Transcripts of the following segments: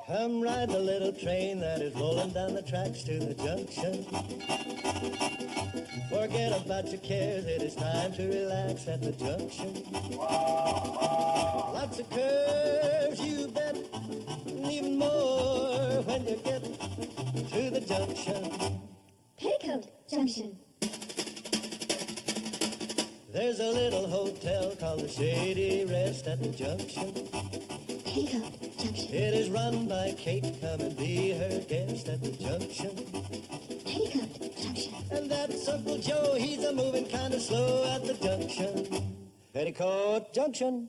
Come ride the little train that is rolling down the tracks to the junction. Forget about your cares, it is time to relax at the junction. Lots of curves, you bet, and even more when you get to the junction. Petticoat Junction. There's a little hotel called the Shady Rest at the junction. Petticoat Junction. It is run by Kate, come and be her guest at the junction. Petticoat Junction. And that's Uncle Joe, he's a moving kind of slow at the junction. Petticoat Junction.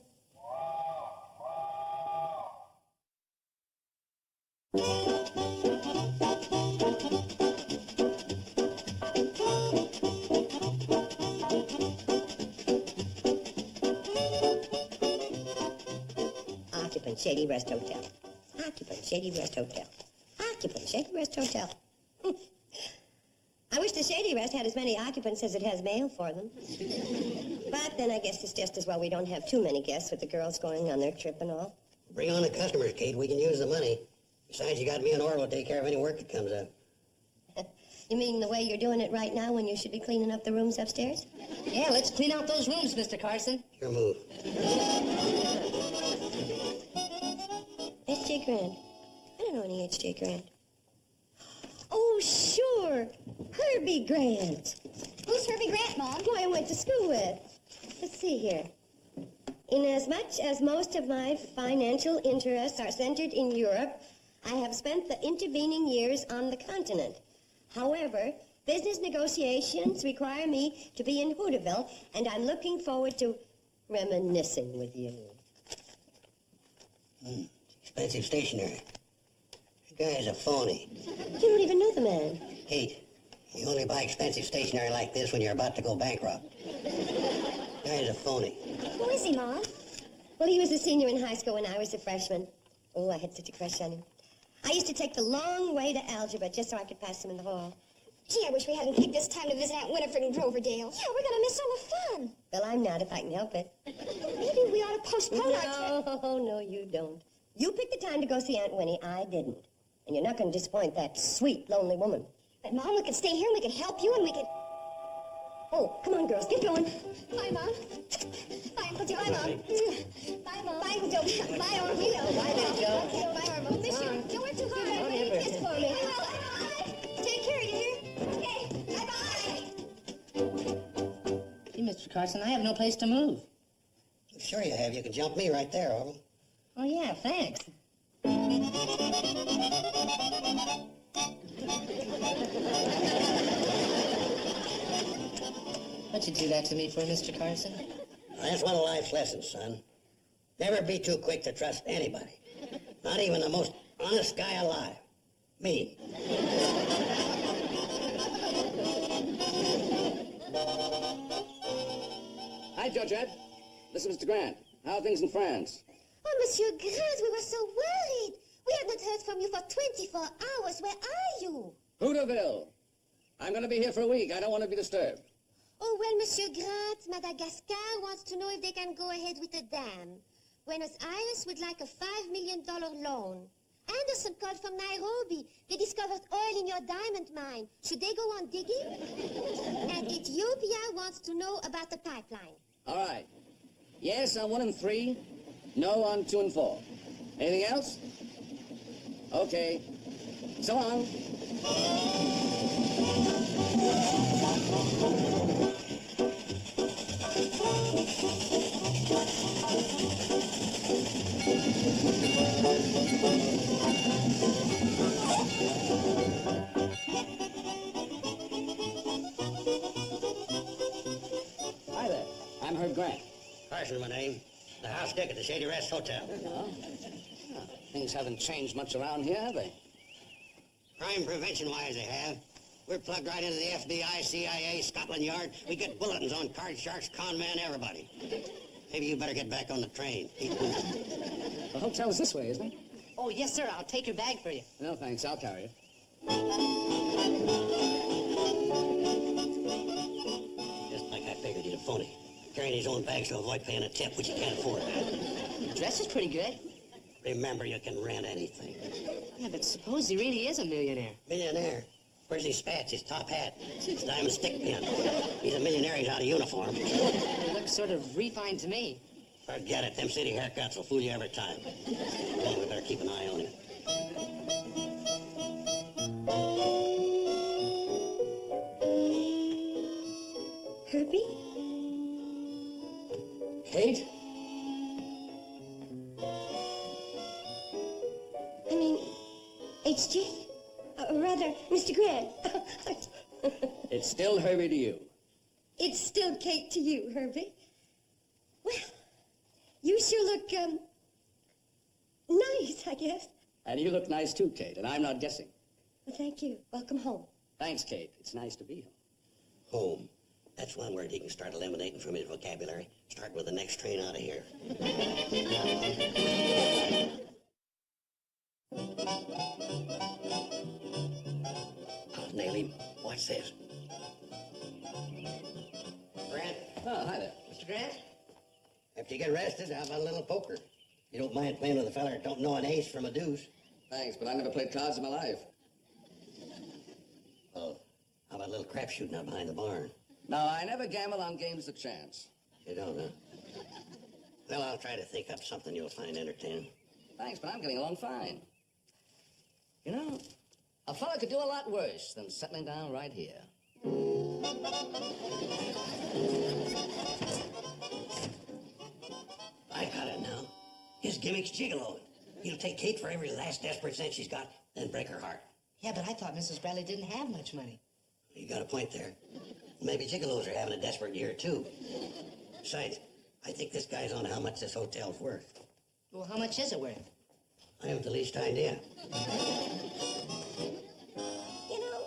Occupant Shady Rest Hotel. Occupant Shady Rest Hotel. Occupant Shady Rest Hotel. I wish the Shady Rest had as many occupants as it has mail for them. But then I guess it's just as well we don't have too many guests with the girls going on their trip and all. Bring on the customers, Kate. We can use the money. Besides, you got me and Orville to take care of any work that comes up. You mean the way you're doing it right now when you should be cleaning up the rooms upstairs? Yeah, let's clean out those rooms, Mr. Carson. Your move. H.J. Grant. I don't know any H.J. Grant. Oh, sure. Herbie Grant. Who's Herbie Grant, Mom? Who I went to school with. Let's see here. Inasmuch as most of my financial interests are centered in Europe, I have spent the intervening years on the continent. However, business negotiations require me to be in Hooterville, and I'm looking forward to reminiscing with you. Expensive stationery. The guy's a phony. You don't even know the man. Kate, you only buy expensive stationery like this when you're about to go bankrupt. The guy's a phony. Who is he, Mom? Well, he was a senior in high school when I was a freshman. Oh, I had such a crush on him. I used to take the long way to algebra just so I could pass him in the hall. Gee, I wish we hadn't picked this time to visit Aunt Winifred in Groverdale. Yeah, we're gonna miss all the fun. Well, I'm not if I can help it. Maybe we ought to postpone our trip. No, you don't. You picked the time to go see Aunt Winnie. I didn't. And you're not going to disappoint that sweet, lonely woman. But, Mom, we could stay here and we could help you and we could... Oh, come on, girls. Get going. Bye, Mom. Bye, Uncle Joe. Bye, Mom. Bye, Mom. Bye, Uncle Joe. Bye, Orville. Bye, little Joe. Bye, Orville. Miss you. Don't work too hard. Don't ever. Kiss for me. Bye. Take care, dear. Okay. Bye-bye. Gee, Mr. Carson, I have no place to move. Sure you have. You can jump me right there, Orville. Oh, yeah, thanks. What'd you do that to me for, Mr. Carson? That's one of life's lessons, son. Never be too quick to trust anybody. Not even the most honest guy alive. Me. Hi, Judge Ed. This is Mr. Grant. How are things in France? Oh, Monsieur Grant, we were so worried. We had not heard from you for 24 hours. Where are you? Hooterville. I'm going to be here for a week. I don't want to be disturbed. Oh, well, Monsieur Grant, Madagascar wants to know if they can go ahead with the dam. Buenos Aires would like a $5 million loan. Anderson called from Nairobi. They discovered oil in your diamond mine. Should they go on digging? And Ethiopia wants to know about the pipeline. All right. Yes on 1 and 3. No on 2 and 4. Anything else? Okay. So long. Hi there. I'm Herb Grant. Carson, my name. The house dick at the Shady Rest Hotel. Things haven't changed much around here, have they? Crime prevention-wise, they have. We're plugged right into the FBI, CIA, Scotland Yard. We get bulletins on card sharks, con men, everybody. Maybe you better get back on the train. The hotel's this way, isn't it? Oh, yes, sir. I'll take your bag for you. No, thanks. I'll carry it. Just like I figured, he's a phony. Carrying his own bags to avoid paying a tip, which he can't afford. Your dress is pretty good. Remember, you can rent anything. Yeah, but suppose he really is a millionaire. Millionaire? Where's his spats, his top hat, his diamond stick pin? He's a millionaire, he's out of uniform. He looks sort of refined to me. Forget it, them city haircuts will fool you every time. Well, we better keep an eye on him. Herbie? Kate? I mean, H.G.? Rather, Mr. Grant. It's still Herbie to you. It's still Kate to you, Herbie. Well, you sure look, nice, I guess. And you look nice too, Kate, and I'm not guessing. Well, thank you. Welcome home. Thanks, Kate. It's nice to be home. Home. That's one word he can start eliminating from his vocabulary. Start with the next train out of here. I'll nail him. Watch this. Grant, Oh, hi there. Mr. Grant? after you get rested, how about a little poker? You don't mind playing with a fella that don't know an ace from a deuce? Thanks, but I never played cards in my life. Well, how about a little crap shooting out behind the barn? No, I never gamble on games of chance. You don't, huh? Well, I'll try to think up something you'll find entertaining. Thanks, but I'm getting along fine. You know, a fella could do a lot worse than settling down right here. I got it now. His gimmick's gigolo. He'll take Kate for every last desperate cent she's got, then break her heart. Yeah, but I thought Mrs. Bradley didn't have much money. You got a point there. Maybe gigolos are having a desperate year, too. Besides, I think this guy's on how much this hotel's worth. Well, how much is it worth? I haven't the least idea. You know,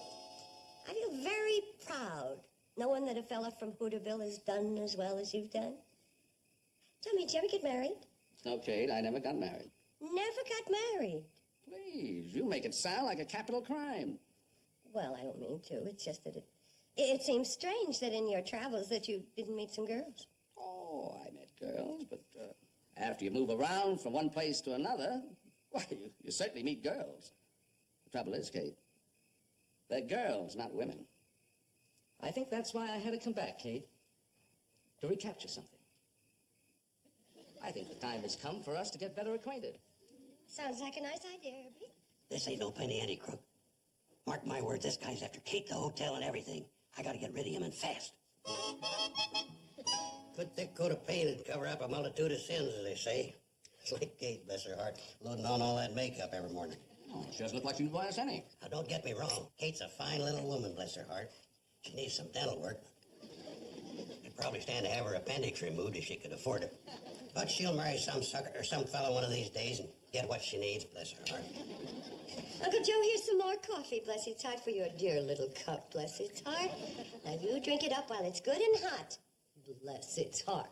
I feel very proud knowing that a fella from Hooterville has done as well as you've done. Tell me, did you ever get married? No, Kate, I never got married. Never got married. Please, you make it sound like a capital crime. Well, I don't mean to. It's just that it seems strange that in your travels that you didn't meet some girls. Oh, I met girls, but after you move around from one place to another, why, you certainly meet girls. The trouble is, Kate, they're girls, not women. I think that's why I had to come back, Kate, to recapture something. I think the time has come for us to get better acquainted. Sounds like a nice idea, Herbie. This ain't no penny ante crook. Mark my words, this guy's after Kate, the hotel, and everything. I gotta get rid of him and fast. Good thick coat of paint would cover up a multitude of sins, as they say. It's like Kate, bless her heart, loading on all that makeup every morning. Oh, she doesn't look like she'd buy us any. Now, don't get me wrong. Kate's a fine little woman, bless her heart. She needs some dental work. It'd probably stand to have her appendix removed if she could afford it. But she'll marry some sucker or some fellow one of these days and get what she needs, bless her heart. Uncle Joe, here's some more coffee, bless its heart, for your dear little cup, bless its heart. Now you drink it up while it's good and hot. Bless its heart.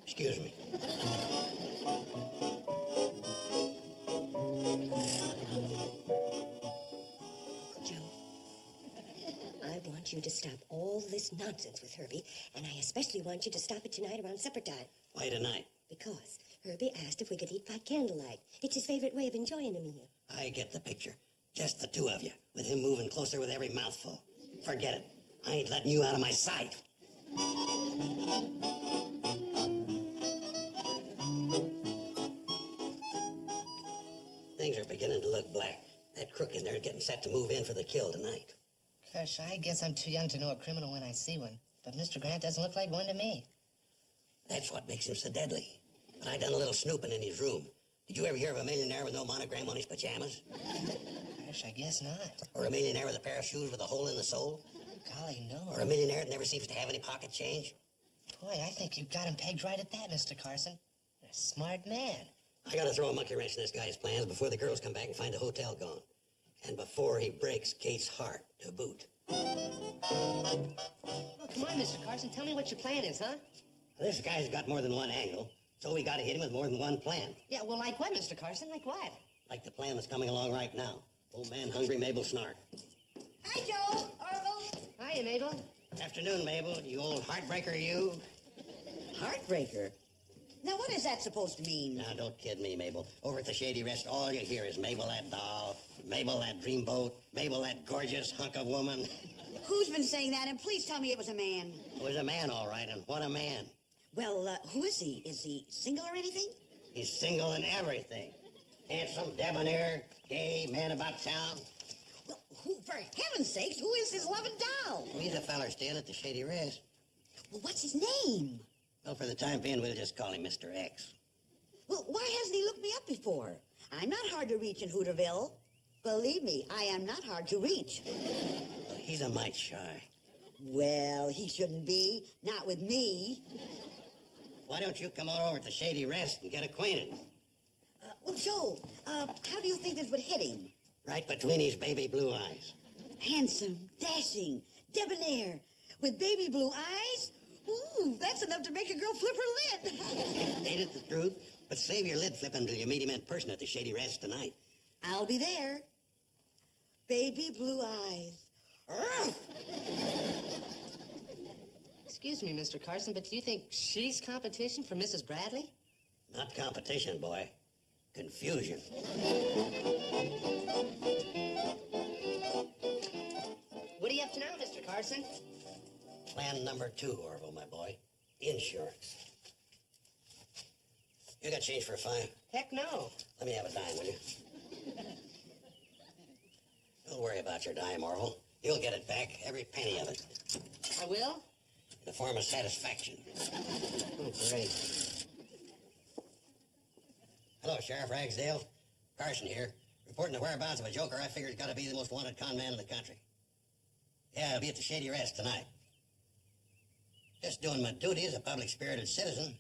Excuse me. Uncle Joe, I want you to stop all this nonsense with Herbie, and I especially want you to stop it tonight around supper time. Why tonight? Because Herbie asked if we could eat by candlelight. It's his favorite way of enjoying a meal. I get the picture. Just the two of you, with him moving closer with every mouthful. Forget it. I ain't letting you out of my sight. Things are beginning to look black. That crook in there is getting set to move in for the kill tonight. Gosh, I guess I'm too young to know a criminal when I see one. But Mr. Grant doesn't look like one to me. That's what makes him so deadly. But I done a little snooping in his room. Did you ever hear of a millionaire with no monogram on his pajamas? Gosh, I guess not. Or a millionaire with a pair of shoes with a hole in the sole? Golly, no. Or a millionaire that never seems to have any pocket change? Boy, I think you've got him pegged right at that, Mr. Carson. You're a smart man. I gotta throw a monkey wrench in this guy's plans before the girls come back and find the hotel gone. And before he breaks Kate's heart to boot. Oh, come on, Mr. Carson. Tell me what your plan is, huh? This guy's got more than one angle, so we gotta hit him with more than one plan. Yeah, well, like what, Mr. Carson? Like what? Like the plan that's coming along right now. Old man hungry, Mabel snark. Hi, Joe. Orville. Hiya, Mabel. Afternoon, Mabel. You old heartbreaker, you. Heartbreaker? Now, what is that supposed to mean? Now, don't kid me, Mabel. Over at the Shady Rest, all you hear is Mabel, that doll, Mabel, that dreamboat, Mabel, that gorgeous hunk of woman. Who's been saying that? And please tell me it was a man. It was a man, all right, and what a man. Well, who is he? Is he single or anything? He's single and everything. Handsome, debonair, gay, man about town. Well, who, for heaven's sakes, who is this loving doll? He's a feller staying at the Shady Rest. Well, what's his name? Well, for the time being, we'll just call him Mr. X. Well, why hasn't he looked me up before? I'm not hard to reach in Hooterville. Believe me, I am not hard to reach. Well, he's a mite shy. Well, he shouldn't be. Not with me. Why don't you come on over to Shady Rest and get acquainted? Well, Joe, how do you think this would hit him? Right between his baby blue eyes. Handsome, dashing, debonair, with baby blue eyes? Ooh, that's enough to make a girl flip her lid. Ain't it the truth? But save your lid flipping till you meet him in person at the Shady Rest tonight. I'll be there. Baby blue eyes. Urgh! Excuse me, Mr. Carson, but do you think she's competition for Mrs. Bradley? Not competition, boy. Confusion. What are you up to now, Mr. Carson? Plan number 2, Orville, my boy. Insurance. You got change for a 5? Heck no. Let me have a dime, will you? Don't worry about your dime, Orville. You'll get it back, every penny of it. I will? In the form of satisfaction. Oh, great. Hello, Sheriff Ragsdale. Carson here. Reporting the whereabouts of a joker I figure's got to be the most wanted con man in the country. Yeah, I'll be at the Shady Rest tonight. Just doing my duty as a public-spirited citizen.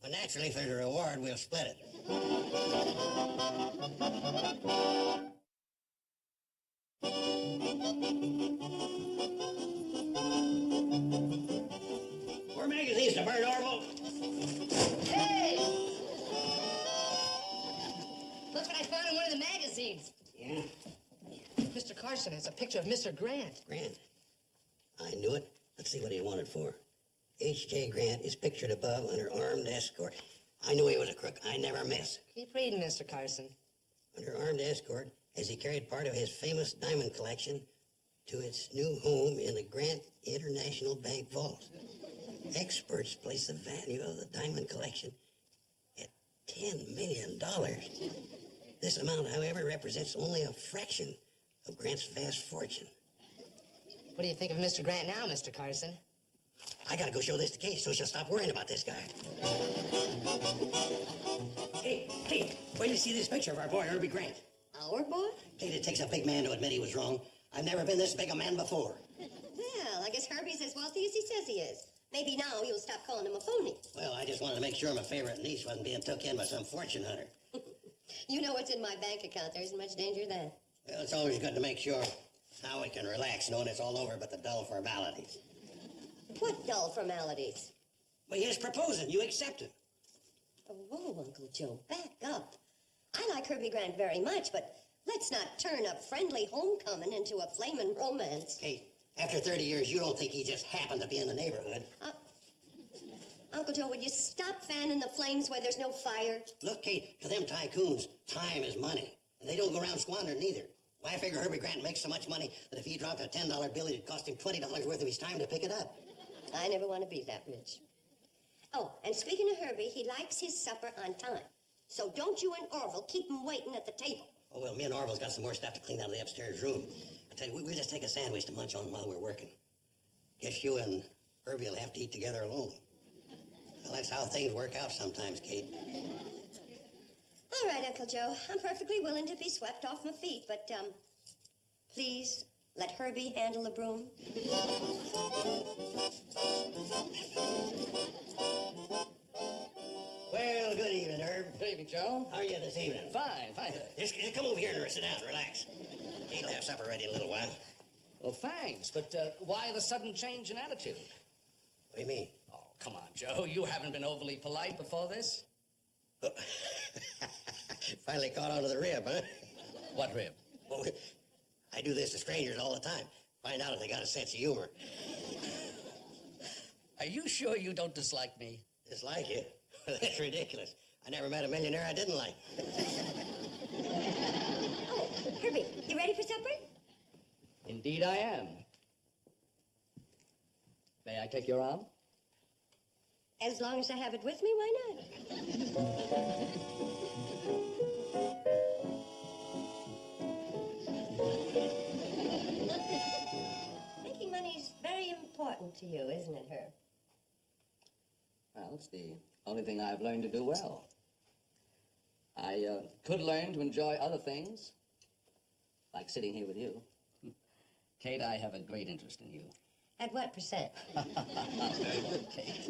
Well, naturally, if there's a reward, we'll split it. More magazines to burn, Orville. Hey! Look what I found in one of the magazines. Yeah? Mr. Carson has a picture of Mr. Grant. Grant. I knew it. Let's see what he wanted for. H.J. Grant is pictured above under armed escort. I knew he was a crook. I never miss. Keep reading, Mr. Carson. Under armed escort, as he carried part of his famous diamond collection to its new home in the Grant International Bank vault. Experts place the value of the diamond collection at $10 million. This amount, however, represents only a fraction of Grant's vast fortune. What do you think of Mr. Grant now, Mr. Carson? I gotta go show this to Kate so she'll stop worrying about this guy. Hey, Kate, where did you see this picture of our boy, Herbie Grant? Our boy? Kate, it takes a big man to admit he was wrong. I've never been this big a man before. Well, I guess Herbie's as wealthy as he says he is. Maybe now you'll stop calling him a phony. Well, I just wanted to make sure my favorite niece wasn't being took in by some fortune hunter. You know what's in my bank account. There isn't much danger of that. Well, it's always good to make sure. Now we can relax knowing it's all over but the dull formalities. What dull formalities? Well, he's proposing. You accept it. Oh, whoa, Uncle Joe, back up. I like Herbie Grant very much, but let's not turn a friendly homecoming into a flamin' romance. Kate, after 30 years, you don't think he just happened to be in the neighborhood. Uncle Joe, would you stop fanning the flames where there's no fire? Look, Kate, to them tycoons, time is money. And they don't go around squandering either. Why, I figure Herbie Grant makes so much money that if he dropped a $10 bill, it'd cost him $20 worth of his time to pick it up. I never want to be that rich. Oh, and speaking of Herbie, he likes his supper on time. So don't you and Orville keep him waiting at the table. Oh, well, me and Orville's got some more stuff to clean out of the upstairs room. I tell you, we'll just take a sandwich to munch on while we're working. Guess you and Herbie will have to eat together alone. Well, that's how things work out sometimes, Kate. All right, Uncle Joe. I'm perfectly willing to be swept off my feet, but, please let Herbie handle the broom. Well, good evening, Herb. Good evening, Joe. How are you this evening? Fine, fine. Just come over here and sit down, relax. Kate'll have supper ready in a little while. Well, thanks, but why the sudden change in attitude? What do you mean? Oh, come on, Joe. You haven't been overly polite before this? Finally caught on to the rib, huh? What rib? Well, I do this to strangers all the time. Find out if they got a sense of humor. Are you sure you don't dislike me? Dislike you? That's ridiculous. I never met a millionaire I didn't like. Oh, Herbie, you ready for supper? Indeed I am. May I take your arm? As long as I have it with me, why not? Making money's very important to you, isn't it, Herb? Well, it's the only thing I've learned to do well. I could learn to enjoy other things, like sitting here with you. Kate, I have a great interest in you. At what percent? Very good, Kate.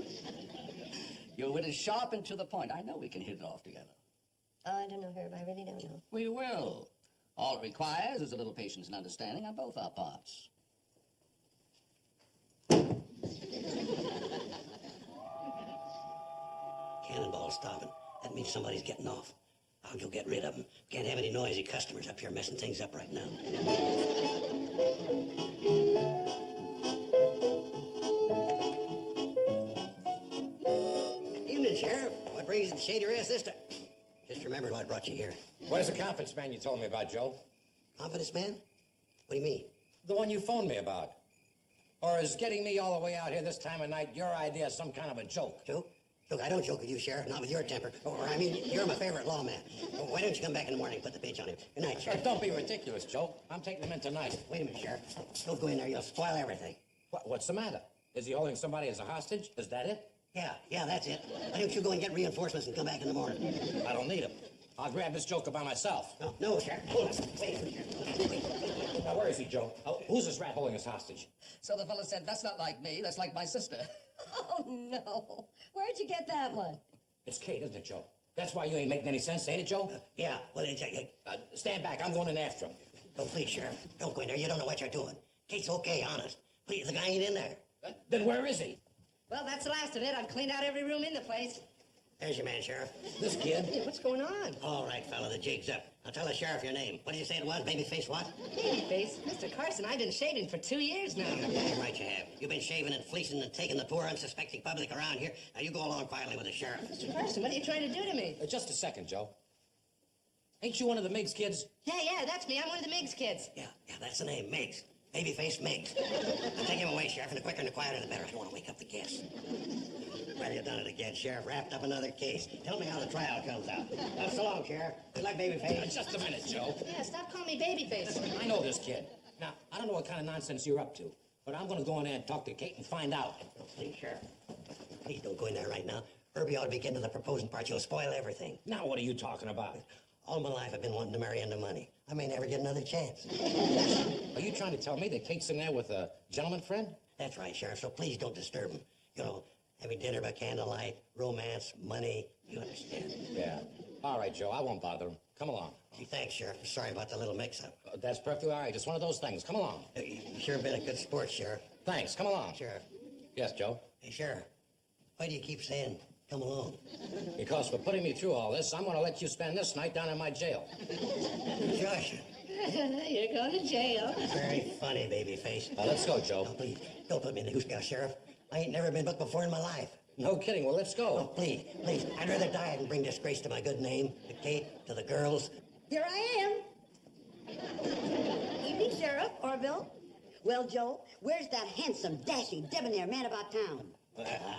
Your wit is sharp and to the point. I know we can hit it off together. Oh, I don't know, Herb. I really don't know. We will. All it requires is a little patience and understanding on both our parts. Cannonball stopping. That means somebody's getting off. I'll go get rid of them. Can't have any noisy customers up here messing things up right now. Evening, Sheriff. What brings you to shady rest this time? Just remembered what brought you here. Where's the confidence man you told me about, Joe? Confidence man? What do you mean? The one you phoned me about. Or is getting me all the way out here this time of night your idea of some kind of a joke? Joke? Look, I don't joke with you, Sheriff, not with your temper. Or, I mean, you're my favorite lawman. Why don't you come back in the morning and put the pinch on him? Good night, Sheriff. Don't be ridiculous, Joe. I'm taking him in tonight. Wait a minute, Sheriff. Don't go in there. You'll spoil everything. What's the matter? Is he holding somebody as a hostage? Is that it? Yeah, that's it. Why don't you go and get reinforcements and come back in the morning? I don't need him. I'll grab this joker by myself. No, Sheriff. Hold on. Wait, Sheriff. Now, where is he, Joe? Who's this rat holding us hostage? So the fellow said, that's not like me, that's like my sister. Oh, no. Where'd you get that one? It's Kate, isn't it, Joe? That's why you ain't making any sense, ain't it, Joe? Yeah, well, Stand back. I'm going in after him. oh, please, Sheriff. Don't go in there. You don't know what you're doing. Kate's okay, honest. Please, the guy ain't in there. Then where is he? Well, that's the last of it. I've cleaned out every room in the place. There's your man, Sheriff. This kid? Hey, what's going on? All right, fella, the jig's up. Now tell the sheriff your name. What did you say it was? Babyface what? Babyface? Mr. Carson, I've been shaving for 2 years now. Damn right you have. You've been shaving and fleecing and taking the poor, unsuspecting public around here. Now you go along quietly with the sheriff. Mr. Carson, what are you trying to do to me? Just a second, Joe. Ain't you one of the Miggs kids? Yeah, that's me. I'm one of the Miggs kids. Yeah, that's the name, Miggs. Babyface Miggs. Now take him away, Sheriff, and the quicker and the quieter the better. I don't want to wake up the guests. Well, you done it again, Sheriff. Wrapped up another case. Tell me how the trial comes out. So long, Sheriff. Good luck, Babyface. Just a minute, Joe. Yeah, stop calling me Babyface. I know this kid. Now, I don't know what kind of nonsense you're up to, but I'm going to go in there and talk to Kate and find out. Oh, please, Sheriff. Please don't go in there right now. Herbie ought to be getting to the proposing part. You'll spoil everything. Now, what are you talking about? All my life I've been wanting to marry into money. I may never get another chance. Are you trying to tell me that Kate's in there with a gentleman friend? That's right, Sheriff, so please don't disturb him. You know, having dinner by candlelight, romance, money, you understand. Yeah. All right, Joe, I won't bother him. Come along. Gee, thanks, Sheriff. Sorry about the little mix-up. That's perfectly all right. It's one of those things. Come along. You sure been a good sport, Sheriff. Thanks. Come along. Sheriff. Yes, Joe? Hey, Sheriff, why do you keep saying, come along? Because for putting me through all this, I'm going to let you spend this night down in my jail. Josh, You're going to jail. very funny, Babyface. Let's go, Joe. No, please, don't put me in the goose jail, Sheriff. I ain't never been booked before in my life. No kidding. Well, let's Oh, go. please, I'd rather die than bring disgrace to my good name, to Kate, to the girls. Here I am. Evening, Sheriff. Orville. Well, Joe, where's that handsome, dashing, debonair man about town?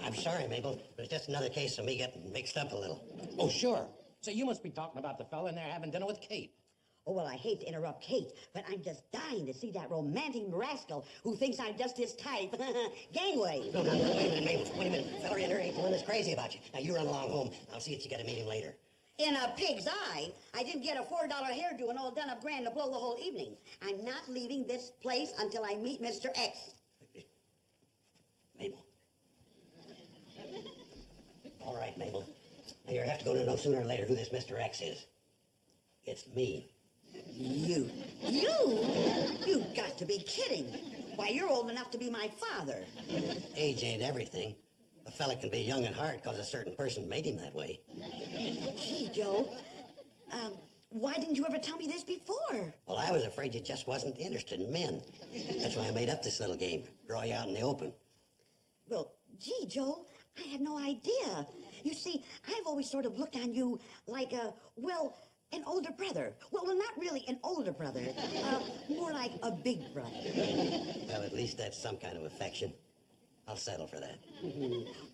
I'm sorry, Mabel, but it's just another case of me getting mixed up a little. Oh, sure. So you must be talking about the fella in there having dinner with Kate. Oh, well, I hate to interrupt Kate, but I'm just dying to see that romantic rascal who thinks I'm just his type. Gangway. No, wait a minute, Mabel. Wait a minute. Feller in there ain't the one that's crazy about you. Now, you run along home. I'll see that you get a meeting later. In a pig's eye, I didn't get a $4 hairdo and all done up grand to blow the whole evening. I'm not leaving this place until I meet Mr. X. Mabel. All right, Mabel. Now, you have to go to know sooner or later who this Mr. X is. It's me. You? You've got to be kidding. Why, you're old enough to be my father. Age ain't everything. A fella can be young at heart because a certain person made him that way. Gee, Joe, why didn't you ever tell me this before? Well, I was afraid you just wasn't interested in men. That's why I made up this little game. Draw you out in the open. Well, gee, Joe, I had no idea. You see, I've always sort of looked on you like an older brother. Well, not really an older brother. More like a big brother. Well, at least that's some kind of affection. I'll settle for that.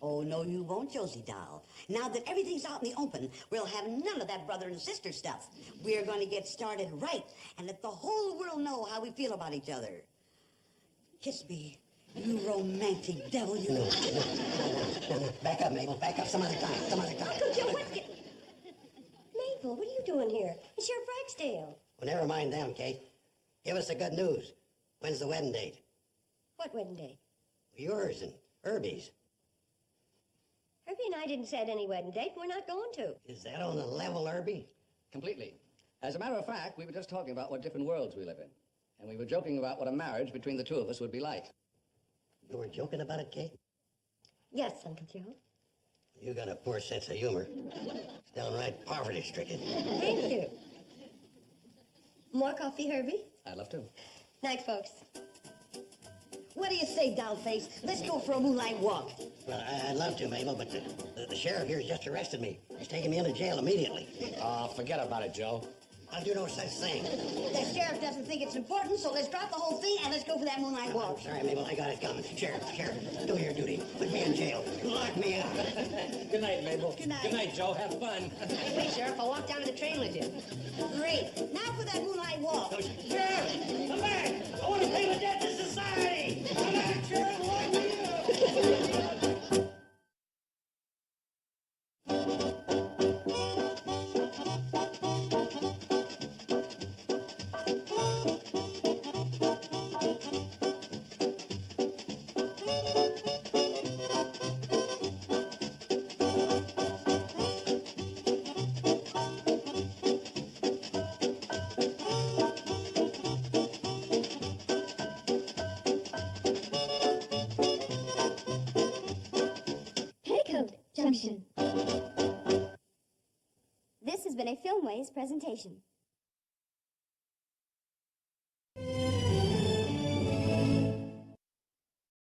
Oh, no, you won't, Josie doll. Now that everything's out in the open, we'll have none of that brother and sister stuff. We're going to get started right and let the whole world know how we feel about each other. Kiss me, you romantic devil, you. No. Back up, Mabel. Back up some other time. Uncle Joe, Mabel, what are you doing here? It's your Ragsdale. Well, never mind them, Kate. Give us the good news. When's the wedding date? What wedding date? Yours and Herbie's. Herbie and I didn't set any wedding date. We're not going to. Is that on the level, Herbie? Completely. As a matter of fact, we were just talking about what different worlds we live in. And we were joking about what a marriage between the two of us would be like. You were joking about it, Kate? Yes, Uncle Joe. You got a poor sense of humor. It's downright poverty-stricken. Thank you. More coffee, Herbie? I'd love to. Night, folks. What do you say, dollface? Let's go for a moonlight walk. Well, I'd love to, Mabel, but the sheriff here's just arrested me. He's taking me into jail immediately. Forget about it, Joe. I'll do no such thing. The sheriff doesn't think it's important, so let's drop the whole thing and let's go for that moonlight walk. Sorry, Mabel, I got it coming. Sheriff, do your duty. Put me in jail. Lock me up. Good night, Mabel. Good night. Good night, Joe. Have fun. Hey, Sheriff, I'll walk down to the train with you. Great. Now for that moonlight walk. Sheriff, come back. I want to pay the debt to society. Come back, Sheriff. Lock me up. Petticoat Junction. This has been a Filmways presentation.